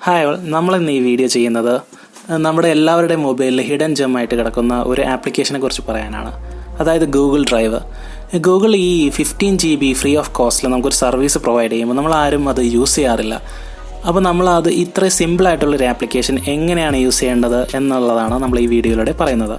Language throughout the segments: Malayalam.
ഹായ് ഓൾ, നമ്മളിന്ന് ഈ വീഡിയോ ചെയ്യുന്നത് നമ്മുടെ എല്ലാവരുടെയും മൊബൈലിൽ ഹിഡൻ ജെം ആയിട്ട് കിടക്കുന്ന ഒരു ആപ്ലിക്കേഷനെ കുറിച്ച് പറയാനാണ്. അതായത് ഗൂഗിൾ ഡ്രൈവ്. ഗൂഗിൾ ഈ 15 GB ഫ്രീ ഓഫ് കോസ്റ്റിൽ നമുക്കൊരു സർവീസ് പ്രൊവൈഡ് ചെയ്യുമ്പോൾ നമ്മളാരും അത് യൂസ് ചെയ്യാറില്ല. അപ്പോൾ നമ്മളത് ഇത്ര സിമ്പിളായിട്ടുള്ളൊരു ആപ്ലിക്കേഷൻ എങ്ങനെയാണ് യൂസ് ചെയ്യേണ്ടത് എന്നുള്ളതാണ് നമ്മൾ ഈ വീഡിയോയിലൂടെ പറയുന്നത്.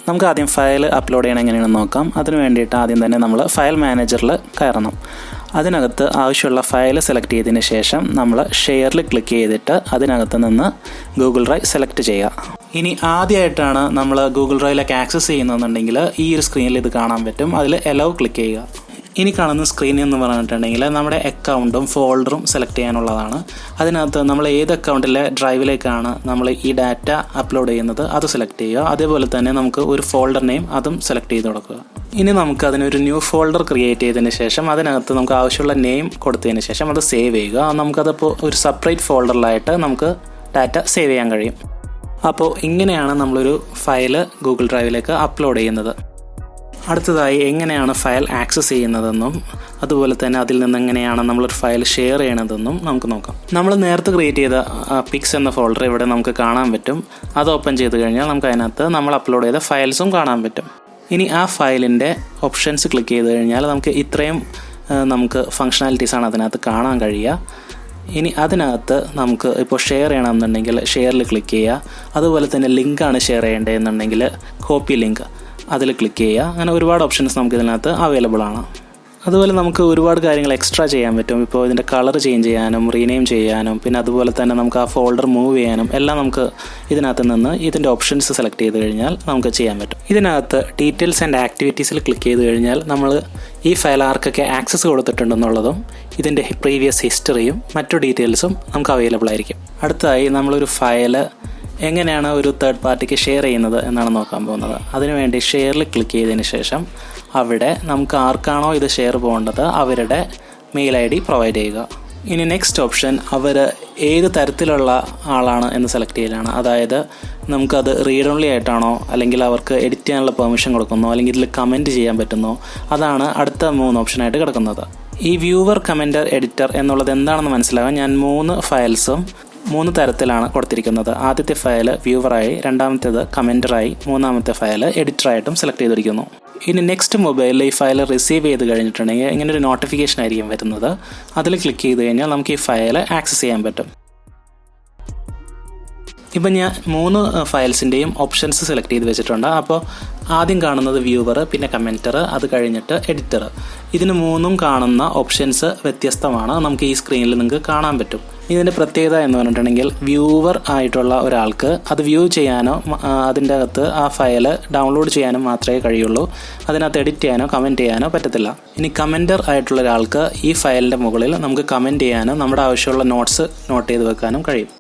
നമുക്ക് ആദ്യം ഫയൽ അപ്ലോഡ് ചെയ്യണം എങ്ങനെയാണെന്ന് നോക്കാം. അതിന് വേണ്ടിയിട്ട് ആദ്യം തന്നെ നമ്മൾ ഫയൽ മാനേജറിൽ കയറണം. അതിനകത്ത് ആവശ്യമുള്ള ഫയൽ സെലക്ട് ചെയ്തതിന് ശേഷം നമ്മൾ ഷെയറിൽ ക്ലിക്ക് ചെയ്തിട്ട് അതിനകത്ത് നിന്ന് ഗൂഗിൾ ഡ്രൈവ് സെലക്ട് ചെയ്യുക. ഇനി ആദ്യമായിട്ടാണ് നമ്മൾ ഗൂഗിൾ ഡ്രൈവിലേക്ക് ആക്സസ് ചെയ്യുന്നതെന്നുണ്ടെങ്കിൽ ഈ ഒരു സ്ക്രീനിൽ ഇത് കാണാൻ പറ്റും. അതിൽ എലോ ക്ലിക്ക് ചെയ്യുക. ഇനി കാണുന്ന സ്ക്രീൻ എന്ന് പറഞ്ഞിട്ടുണ്ടെങ്കിൽ നമ്മുടെ അക്കൗണ്ടും ഫോൾഡറും സെലക്ട് ചെയ്യാനുള്ളതാണ്. അതിനകത്ത് നമ്മൾ ഏത് അക്കൗണ്ടിലെ ഡ്രൈവിലേക്കാണ് നമ്മൾ ഈ ഡാറ്റ അപ്ലോഡ് ചെയ്യുന്നത് അത് സെലക്ട് ചെയ്യുക. അതേപോലെ തന്നെ നമുക്ക് ഒരു ഫോൾഡർ നെയിം അതും സെലക്ട് ചെയ്ത് കൊടുക്കുക. ഇനി നമുക്ക് അതിനൊരു ന്യൂ ഫോൾഡർ ക്രിയേറ്റ് ചെയ്തതിന് ശേഷം അതിനകത്ത് നമുക്ക് ആവശ്യമുള്ള നെയിം കൊടുത്തതിന് ശേഷം അത് സേവ് ചെയ്യുക. നമുക്കതിപ്പോൾ ഒരു സെപ്പറേറ്റ് ഫോൾഡറിലായിട്ട് നമുക്ക് ഡാറ്റ സേവ് ചെയ്യാൻ കഴിയും. അപ്പോൾ ഇങ്ങനെയാണ് നമ്മളൊരു ഫയൽ ഗൂഗിൾ ഡ്രൈവിലേക്ക് അപ്ലോഡ് ചെയ്യുന്നത്. അടുത്തതായി എങ്ങനെയാണ് ഫയൽ ആക്സസ് ചെയ്യുന്നതെന്നും അതുപോലെ തന്നെ അതിൽ നിന്ന് എങ്ങനെയാണ് നമ്മളൊരു ഫയൽ ഷെയർ ചെയ്യണതെന്നും നമുക്ക് നോക്കാം. നമ്മൾ നേരത്തെ ക്രിയേറ്റ് ചെയ്ത പിക്സ് എന്ന ഫോൾഡർ ഇവിടെ നമുക്ക് കാണാൻ പറ്റും. അത് ഓപ്പൺ ചെയ്ത് കഴിഞ്ഞാൽ നമുക്ക് അതിനകത്ത് നമ്മൾ അപ്ലോഡ് ചെയ്ത ഫയൽസും കാണാൻ പറ്റും. ഇനി ആ ഫയലിൻ്റെ ഓപ്ഷൻസ് ക്ലിക്ക് ചെയ്ത് കഴിഞ്ഞാൽ നമുക്ക് ഇത്രയും ഫങ്ഷണാലിറ്റീസാണ് അതിനകത്ത് കാണാൻ കഴിയുക. ഇനി അതിനകത്ത് നമുക്ക് ഇപ്പോൾ ഷെയർ ചെയ്യണമെന്നുണ്ടെങ്കിൽ ഷെയറിൽ ക്ലിക്ക് ചെയ്യുക. അതുപോലെ തന്നെ ലിങ്കാണ് ഷെയർ ചെയ്യേണ്ടതെന്നുണ്ടെങ്കിൽ കോപ്പി ലിങ്ക് അതിൽ ക്ലിക്ക് ചെയ്യുക. അങ്ങനെ ഒരുപാട് ഓപ്ഷൻസ് നമുക്ക് ഇതിനകത്ത് അവൈലബിൾ ആണ്. അതുപോലെ നമുക്ക് ഒരുപാട് കാര്യങ്ങൾ എക്സ്ട്രാ ചെയ്യാൻ പറ്റും. ഇപ്പോൾ ഇതിൻ്റെ കളർ ചേഞ്ച് ചെയ്യാനും റീനെയിം ചെയ്യാനും പിന്നെ അതുപോലെ തന്നെ നമുക്ക് ആ ഫോൾഡർ മൂവ് ചെയ്യാനും എല്ലാം നമുക്ക് ഇതിനകത്ത് നിന്ന് ഇതിൻ്റെ ഓപ്ഷൻസ് സെലക്ട് ചെയ്ത് കഴിഞ്ഞാൽ നമുക്ക് ചെയ്യാൻ പറ്റും. ഇതിനകത്ത് ഡീറ്റെയിൽസ് ആൻഡ് ആക്ടിവിറ്റീസിൽ ക്ലിക്ക് ചെയ്ത് കഴിഞ്ഞാൽ നമ്മൾ ഈ ഫയൽ ആർക്കൊക്കെ ആക്സസ് കൊടുത്തിട്ടുണ്ടെന്നുള്ളതും ഇതിൻ്റെ പ്രീവിയസ് ഹിസ്റ്ററിയും മറ്റു ഡീറ്റെയിൽസും നമുക്ക് അവൈലബിൾ ആയിരിക്കും. അടുത്തതായി നമ്മളൊരു ഫയൽ എങ്ങനെയാണ് ഒരു തേർഡ് പാർട്ടിക്ക് ഷെയർ ചെയ്യുന്നത് എന്നാണ് നോക്കാൻ പോകുന്നത്. അതിനുവേണ്ടി ഷെയറിൽ ക്ലിക്ക് ചെയ്തതിന് ശേഷം അവിടെ നമുക്ക് ആർക്കാണോ ഇത് ഷെയർ പോകേണ്ടത് അവരുടെ മെയിൽ ID പ്രൊവൈഡ് ചെയ്യുക. ഇനി നെക്സ്റ്റ് ഓപ്ഷൻ അവർ ഏത് തരത്തിലുള്ള ആളാണ് എന്ന് സെലക്ട് ചെയ്യലാണ്. അതായത് നമുക്കത് റീഡ് ഓൺലി ആയിട്ടാണോ അല്ലെങ്കിൽ അവർക്ക് എഡിറ്റ് ചെയ്യാനുള്ള പെർമിഷൻ കൊടുക്കുന്നോ അല്ലെങ്കിൽ ഇതിൽ കമൻറ്റ് ചെയ്യാൻ പറ്റുന്നോ അതാണ് അടുത്ത 3 ഓപ്ഷനായിട്ട് കിടക്കുന്നത്. ഈ വ്യൂവർ കമൻറ്റർ എഡിറ്റർ എന്നുള്ളത് എന്താണെന്ന് മനസ്സിലാകാൻ ഞാൻ 3 ഫയൽസും 3 തരത്തിലാണ് കൊടുത്തിരിക്കുന്നത്. ആദ്യത്തെ ഫയൽ വ്യൂവറായി, രണ്ടാമത്തേത് കമൻറ്ററായി, മൂന്നാമത്തെ ഫയൽ എഡിറ്ററായിട്ടും സെലക്ട് ചെയ്തിരിക്കുന്നു. ഇനി നെക്സ്റ്റ് മൊബൈലിൽ ഈ ഫയൽ റിസീവ് ചെയ്ത് കഴിഞ്ഞിട്ടുണ്ടെങ്കിൽ ഇങ്ങനെ ഒരു നോട്ടിഫിക്കേഷൻ ആയിരിക്കും വരുന്നത്. അതിൽ ക്ലിക്ക് ചെയ്ത് കഴിഞ്ഞാൽ നമുക്ക് ഈ ഫയൽ ആക്സസ് ചെയ്യാൻ പറ്റും. ഇപ്പം ഞാൻ 3 ഫയൽസിൻ്റെയും ഓപ്ഷൻസ് സെലക്ട് ചെയ്ത് വെച്ചിട്ടുണ്ട്. അപ്പോൾ ആദ്യം കാണുന്നത് വ്യൂവർ, പിന്നെ കമൻറ്റർ, അത് കഴിഞ്ഞിട്ട് എഡിറ്റർ. ഇതിന് 3 കാണുന്ന ഓപ്ഷൻസ് വ്യത്യസ്തമാണ്. നമുക്ക് ഈ സ്ക്രീനിൽ നിങ്ങൾക്ക് കാണാൻ പറ്റും. ഇതിൻ്റെ പ്രത്യേകത എന്ന് പറഞ്ഞിട്ടുണ്ടെങ്കിൽ വ്യൂവർ ആയിട്ടുള്ള ഒരാൾക്ക് അത് വ്യൂ ചെയ്യാനോ അതിൻ്റെ അകത്ത് ആ ഫയൽ ഡൗൺലോഡ് ചെയ്യാനോ മാത്രമേ കഴിയുള്ളൂ. അതിനകത്ത് എഡിറ്റ് ചെയ്യാനോ കമൻറ്റ് ചെയ്യാനോ പറ്റത്തില്ല. ഇനി കമൻറ്റർ ആയിട്ടുള്ള ഒരാൾക്ക് ഈ ഫയലിൻ്റെ മുകളിൽ നമുക്ക് കമൻറ്റ് ചെയ്യാനോ നമ്മുടെ ആവശ്യമുള്ള നോട്ട്സ് നോട്ട് ചെയ്ത് വെക്കാനും കഴിയും.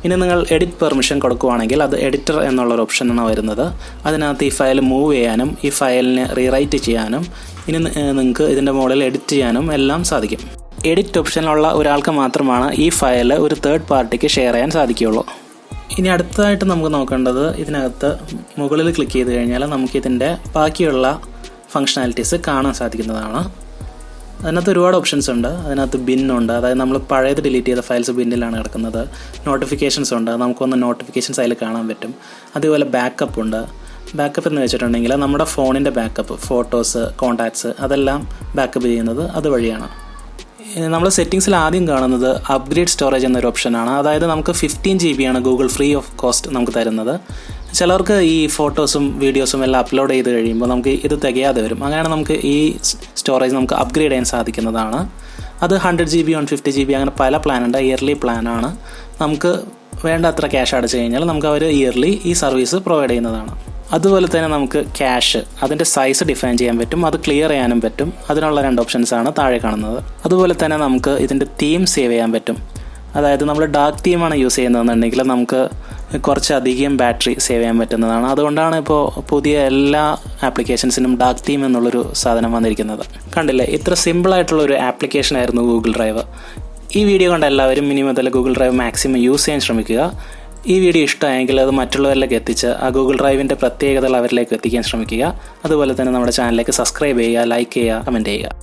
ഇനി നിങ്ങൾ എഡിറ്റ് പെർമിഷൻ കൊടുക്കുകയാണെങ്കിൽ അത് എഡിറ്റർ എന്നുള്ളൊരു ഓപ്ഷനാണ് വരുന്നത്. അതിനകത്ത് ഈ ഫയൽ മൂവ് ചെയ്യാനും ഈ ഫയലിനെ റീറൈറ്റ് ചെയ്യാനും ഇനി നിങ്ങൾക്ക് ഇതിൻ്റെ മുകളിൽ എഡിറ്റ് ചെയ്യാനും എല്ലാം സാധിക്കും. എഡിറ്റ് ഓപ്ഷനിലുള്ള ഒരാൾക്ക് മാത്രമാണ് ഈ ഫയൽ ഒരു തേർഡ് പാർട്ടിക്ക് ഷെയർ ചെയ്യാൻ സാധിക്കുകയുള്ളൂ. ഇനി അടുത്തതായിട്ട് നമുക്ക് നോക്കേണ്ടത് ഇതിനകത്ത് മുകളിൽ ക്ലിക്ക് ചെയ്ത് കഴിഞ്ഞാൽ നമുക്കിതിൻ്റെ ബാക്കിയുള്ള ഫങ്ഷണാലിറ്റീസ് കാണാൻ സാധിക്കുന്നതാണ്. അതിനകത്ത് ഒരുപാട് ഓപ്ഷൻസ് ഉണ്ട്. അതിനകത്ത് ബിന്നുണ്ട്, അതായത് നമ്മൾ പഴയത് ഡിലീറ്റ് ചെയ്ത ഫയൽസ് ബിന്നിലാണ് കിടക്കുന്നത്. നോട്ടിഫിക്കേഷൻസ് ഉണ്ട്, നമുക്കൊന്ന് നോട്ടിഫിക്കേഷൻസ് അതിൽ കാണാൻ പറ്റും. അതുപോലെ ബാക്കപ്പ് ഉണ്ട്. ബാക്കപ്പ് എന്ന് വെച്ചിട്ടുണ്ടെങ്കിൽ നമ്മുടെ ഫോണിൻ്റെ ബാക്കപ്പ്, ഫോട്ടോസ്, കോൺടാക്ട്സ് അതെല്ലാം ബാക്കപ്പ് ചെയ്യുന്നത് അതുവഴിയാണ്. നമ്മൾ സെറ്റിങ്സിൽ ആദ്യം കാണുന്നത് അപ്ഗ്രേഡ് സ്റ്റോറേജ് എന്നൊരു ഓപ്ഷനാണ്. അതായത് നമുക്ക് 15 GB ആണ് ഗൂഗിൾ ഫ്രീ ഓഫ് കോസ്റ്റ് നമുക്ക് തരുന്നത്. ചിലർക്ക് ഈ ഫോട്ടോസും വീഡിയോസും എല്ലാം അപ്ലോഡ് ചെയ്ത് കഴിയുമ്പോൾ നമുക്ക് ഇത് തികയാതെ വരും. അങ്ങനെയാണ് നമുക്ക് ഈ സ്റ്റോറേജ് നമുക്ക് അപ്ഗ്രേഡ് ചെയ്യാൻ സാധിക്കുന്നതാണ്. അത് 100 GB 150 GB അങ്ങനെ പല പ്ലാനുണ്ട്. ഇയർലി പ്ലാനാണ്. നമുക്ക് വേണ്ട അത്ര ക്യാഷ് അടച്ചു കഴിഞ്ഞാൽ നമുക്ക് അവർ ഇയർലി ഈ സർവീസ് പ്രൊവൈഡ് ചെയ്യുന്നതാണ്. അതുപോലെ തന്നെ നമുക്ക് ക്യാഷ് അതിൻ്റെ സൈസ് ഡിഫൈൻ ചെയ്യാൻ പറ്റും, അത് ക്ലിയർ ചെയ്യാനും പറ്റും. അതിനുള്ള 2 ഓപ്ഷൻസാണ് താഴെ കാണുന്നത്. അതുപോലെ തന്നെ നമുക്ക് ഇതിൻ്റെ തീം സേവ് ചെയ്യാൻ പറ്റും. അതായത് നമ്മൾ ഡാർക്ക് തീമാണ് യൂസ് ചെയ്യുന്നതെന്നുണ്ടെങ്കിൽ നമുക്ക് കുറച്ചധികം ബാറ്ററി സേവ് ചെയ്യാൻ പറ്റുന്നതാണ്. അതുകൊണ്ടാണ് ഇപ്പോൾ പുതിയ എല്ലാ ആപ്ലിക്കേഷൻസിനും ഡാർക്ക് തീം എന്നുള്ളൊരു സാധനം വന്നിരിക്കുന്നത്. കണ്ടില്ലേ, ഇത്ര സിമ്പിളായിട്ടുള്ളൊരു ആപ്ലിക്കേഷൻ ആയിരുന്നു ഗൂഗിൾ ഡ്രൈവ്. ഈ വീഡിയോ കണ്ട എല്ലാവരും ഇനി മുതൽ ഗൂഗിൾ ഡ്രൈവ് മാക്സിമം യൂസ് ചെയ്യാൻ ശ്രമിക്കുക. ഈ വീഡിയോ ഇഷ്ടമായെങ്കിൽ അത് മറ്റുള്ളവരിലേക്ക് എത്തിച്ച് ആ ഗൂഗിൾ ഡ്രൈവിൻ്റെ പ്രത്യേകതകൾ അവരിലേക്ക് എത്തിക്കാൻ ശ്രമിക്കുക. അതുപോലെ തന്നെ നമ്മുടെ ചാനലിലേക്ക് സബ്സ്ക്രൈബ് ചെയ്യുക, ലൈക്ക് ചെയ്യുക, കമൻറ്റ് ചെയ്യുക.